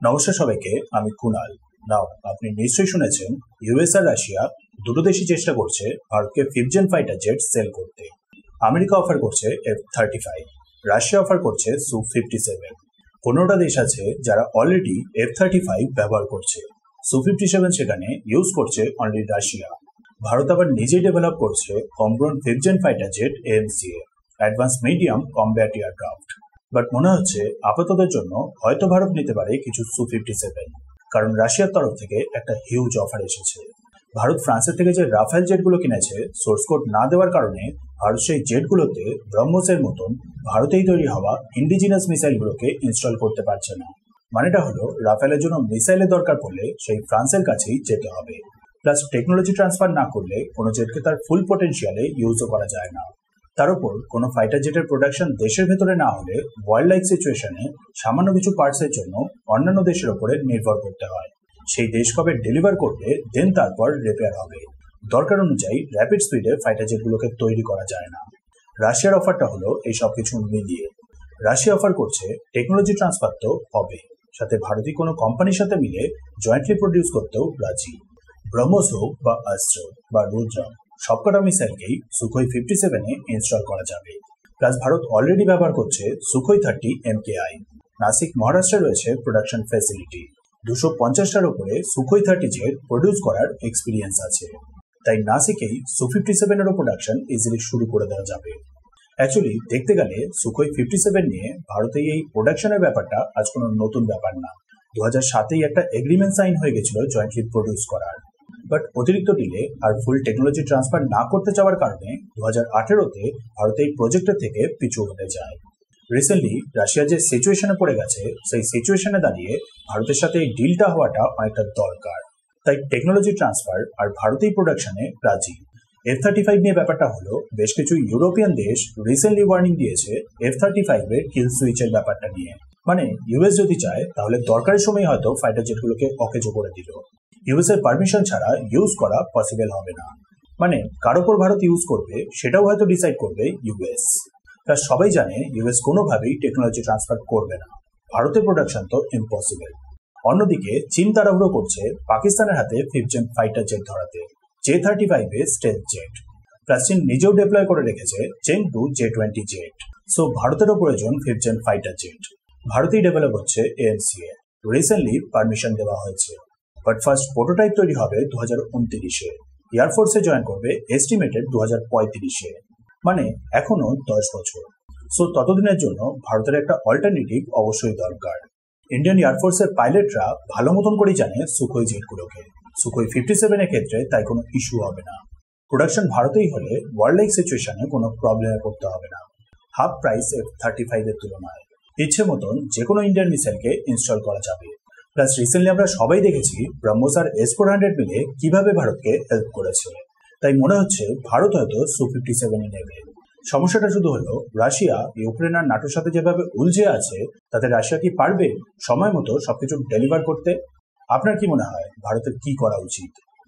নমস্কার সবাইকে, আমি কুনাল। নাও আপনি নিশ্চয়ই শুনেছেন ইউএস আর রাশিয়া দুটো দেশই চেষ্টা করছে ভারতকে 5th gen fighter jet sell করতে। আমেরিকা অফার করছে F-35, রাশিয়া অফার করছে Su-57। 15টা দেশ আছে যারা অলরেডি F-35 ব্যবহার করছে। Su-57 সেখানে ইউজ করছে অনলি রাশিয়া। ভারত আবার নিজেই ডেভেলপ করছে homegrown 5th gen fighter jet AMCA, advance medium combat aircraft. But মনে হচ্ছে আপাততের জন্য হয়তো ভারত নিতে পারে কিছু Su-57, কারণ রাশিয়ার তরফ থেকে একটা হিউজ অফার এসেছে। ভারত ফ্রান্সের থেকে যে রাফেল জেটগুলো কিনেছে, সোর্স কোড না দেওয়ার কারণে ভারত সেই জেটগুলোতে ব্রহ্মসের মতন ভারতেই তৈরি হওয়া ইন্ডিজিনাস মিসাইলগুলোকে ইনস্টল করতে পারছে না। মানেটা হলো রাফেলের জন্য মিসাইলের দরকার পড়লে সেই ফ্রান্সের কাছেই যেতে হবে। প্লাস টেকনোলজি ট্রান্সফার না করলে কোনো জেটকে তার ফুল পটেনশিয়ালে ইউজও করা যায় না। তার উপর কোনো ফাইটার জেটের প্রোডাকশন দেশের ভেতরে না হলে ওয়ার্ল্ড লাইক সিচুয়েশনে সামান্য কিছু পার্টসের জন্য অন্যান্য দেশের উপরে নির্ভর করতে হয়। সেই দেশ কবে ডেলিভার করবে, দেন তারপর রিপেয়ার হবে। দরকার অনুযায়ী র্যাপিড স্পিডে ফাইটার জেটগুলোকে তৈরি করা যায় না। রাশিয়ার অফারটা হলো এই সব কিছু মিলিয়ে। রাশিয়া অফার করছে টেকনোলজি ট্রান্সফার তো হবে, সাথে ভারতীয় কোনো কোম্পানির সাথে মিলে জয়েন্টলি প্রডিউস করতেও রাজি। ব্রহ্মস হোক বা অস্ত্র বা রুদ্রা, সবকটা মিসাইলকেই Sukhoi 57-এ ইনস্টল করা যাবে। প্লাস ভারত অলরেডি ব্যবহার করছে Sukhoi 30 MKI। নাসিক মহারাষ্ট্রে রয়েছে প্রোডাকশন ফ্যাসিলিটি। 250টার উপরে Sukhoi 30 জেট প্রডিউস করার এক্সপিরিয়েন্স আছে। তাই নাসিকেই Su-57-এরও প্রোডাকশন ইজিলি শুরু করে দেওয়া যাবে। অ্যাকচুয়ালি দেখতে গেলে Sukhoi 57 নিয়ে ভারতে এই প্রোডাকশনের ব্যাপারটা আজ কোনো নতুন ব্যাপার না। 2007-এই একটা এগ্রিমেন্ট সাইন হয়ে গেছিল জয়েন্টলি প্রডিউস করার। বাট অতিরিক্ত ডিলে আর ফুল টেকনোলজি ট্রান্সফার না করতে চাওয়ার কারণে 2018-তে ভারত এই প্রজেক্টের থেকে পিছু হতে যায়। রিসেন্টলি রাশিয়া যে সিচুয়েশনে পড়ে গেছে, সেই সিচুয়েশনে দাঁড়িয়ে ভারতের সাথে এই ডিলটা হওয়াটা অনেকটা দরকার। তাই টেকনোলজি ট্রান্সফার আর ভারতেই প্রোডাকশনে রাজি। F-35 নিয়ে ব্যাপারটা হলো, বেশ কিছু ইউরোপিয়ান দেশ রিসেন্টলি ওয়ার্নিং দিয়েছে F-35-এর কিল সুইচের ব্যাপারটা নিয়ে। মানে ইউএস যদি চায় তাহলে দরকারের সময় হয়তো ফাইটার জেটগুলোকে অকেজো করে দিল। ইউএস এর পারমিশন ছাড়া ইউজ করা পসিবল হবে না। মানে কার ওপর ভারত ইউজ করবে সেটাও হয়তো ডিসাইড করবে ইউএস। তার সবাই জানে ইউএস কোনোভাবেই টেকনোলজি ট্রান্সফার করবে না। ভারতের প্রোডাকশন তো ইম্পসিবল। অন্যদিকে চীন তাড়াহুড়ো করছে পাকিস্তানের হাতে 5th জেন ফাইটার জেট ধরাতে, J-35-এ স্টেলথ জেট। প্লাস চীন নিজেও ডিপ্লয় করে রেখেছে চেং-2 J-20 জেট। সো ভারতেরও প্রয়োজন 5th জেন ফাইটার জেট। ভারতেই ডেভেলপ হচ্ছে AMCA। রিসেন্টলি পারমিশন দেওয়া হয়েছে। বাট ফার্স্ট প্রোটোটাইপ তৈরি হবে 2029-এ। এয়ারফোর্সে জয়েন করবে এস্টিমেটেড 2035-এ। মানে এখনো 10 বছর। সো ততদিনের জন্য ভারতের একটা অল্টারনেটিভ অবশ্যই দরকার। ইন্ডিয়ান এয়ারফোর্সের পাইলটরা ভালো মতন করেই জানে Sukhoi জেটগুলোকে। Sukhoi 57-এর ক্ষেত্রে তাই কোনো ইস্যু হবে না। প্রোডাকশন ভারতেই হলে ওয়ার্ল্ড লাইক সিচুয়েশনে কোনো প্রবলেমে পড়তে হবে না। হাফ প্রাইস F-35-এর তুলনায় ইচ্ছে মতন যে কোনো ইন্ডিয়ান মিসাইলকে ইনস্টল করা যাবে। প্লাস রিসেন্টলি আমরা সবাই দেখেছি ব্রহ্মস আর S-400 মিলে কিভাবে ভারতকে হেল্প করেছে। তাই মনে হচ্ছে ভারত হয়তো Su-57 নেবে। সমস্যাটা শুধু হলো রাশিয়া ইউক্রেন আর নাটোর সাথে যেভাবে উলঝে আছে, তাতে রাশিয়া কি পারবে সময় মতো সবকিছু ডেলিভার করতে? আপনার কি মনে হয় ভারতের কি করা উচিত?